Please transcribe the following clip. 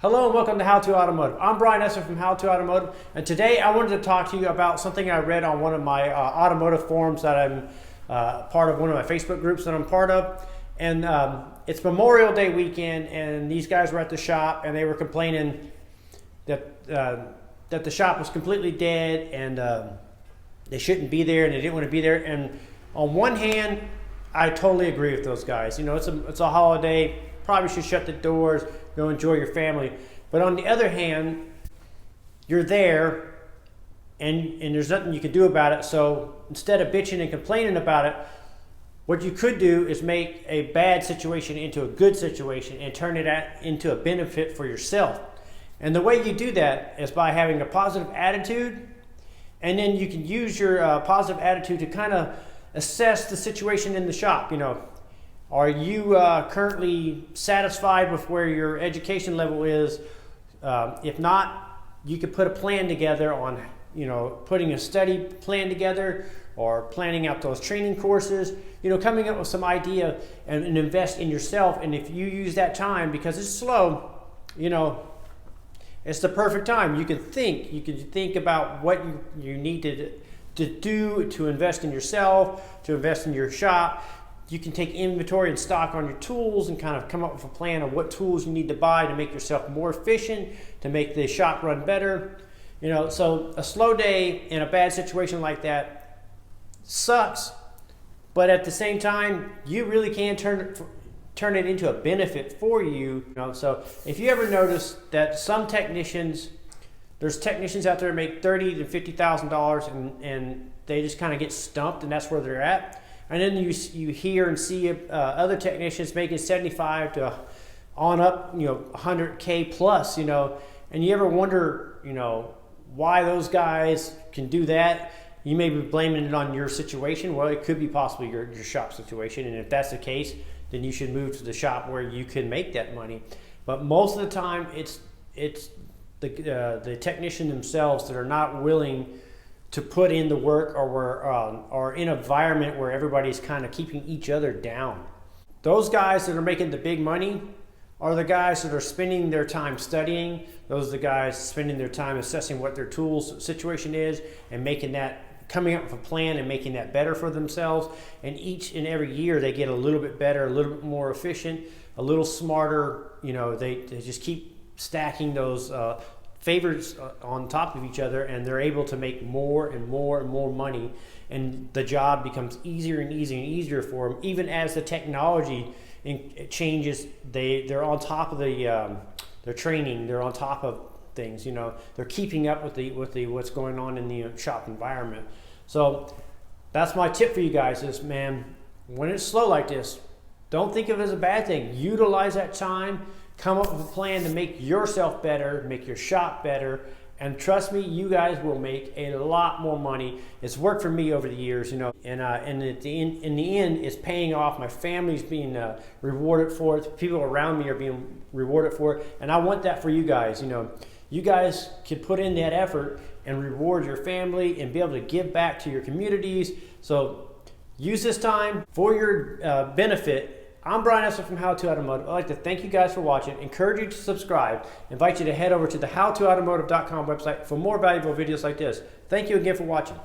Hello and welcome to How to Automotive. I'm Brian Esser from How to Automotive, and today I wanted to talk to you about something I read on one of my automotive forums that I'm part of, one of my Facebook groups that I'm part of. And it's Memorial Day weekend, and these guys were at the shop and they were complaining that the shop was completely dead and they shouldn't be there and they didn't want to be there. And on one hand, I totally agree with those guys. You know, it's a holiday, probably should shut the doors, go enjoy your family. But on the other hand, you're there and there's nothing you can do about it. So instead of bitching and complaining about it, what you could do is make a bad situation into a good situation and turn it into a benefit for yourself. And the way you do that is by having a positive attitude, and then you can use your positive attitude to kind of assess the situation in the shop. You know, are you currently satisfied with where your education level is? If not, you could put a plan together on, you know, putting a study plan together or planning out those training courses, you know, coming up with some idea and invest in yourself. And if you use that time, because it's slow, you know, it's the perfect time. You can think about what you need to do to invest in yourself, to invest in your shop. You can take inventory and stock on your tools and kind of come up with a plan of what tools you need to buy to make yourself more efficient, to make the shop run better. You know, so a slow day in a bad situation like that sucks, but at the same time, you really can turn it into a benefit for you. You know, so if you ever notice that some technicians, there's technicians out there that make $30,000 to $50,000 and they just kind of get stumped, and that's where they're at. And then you hear and see other technicians making 75 to on up, you know, 100K plus, you know, and you ever wonder, you know, why those guys can do that? You may be blaming it on your situation. Well, it could be possibly your shop situation, and if that's the case, then you should move to the shop where you can make that money. But most of the time, it's the technician themselves that are not willing to put in the work, or in an environment where everybody's kind of keeping each other down. Those guys that are making the big money are the guys that are spending their time studying. Those are the guys spending their time assessing what their tools situation is and coming up with a plan and making that better for themselves. And each and every year they get a little bit better, a little bit more efficient, a little smarter. You know, they just keep stacking those favors on top of each other, and they're able to make more and more and more money, and the job becomes easier and easier and easier for them. Even as the technology changes, they're on top of their training, they're on top of things. You know, they're keeping up with the what's going on in the shop environment. So that's my tip for you guys is, man, when it's slow like this, don't think of it as a bad thing. Utilize that time. Come up with a plan to make yourself better, make your shop better, and trust me, you guys will make a lot more money. It's worked for me over the years, you know, and in the end, it's paying off. My family's being rewarded for it. People around me are being rewarded for it, and I want that for you guys. You know, you guys can put in that effort and reward your family and be able to give back to your communities. So use this time for your benefit. I'm Brian Esser from How to Automotive. I'd like to thank you guys for watching, encourage you to subscribe, invite you to head over to the howtoautomotive.com website for more valuable videos like this. Thank you again for watching.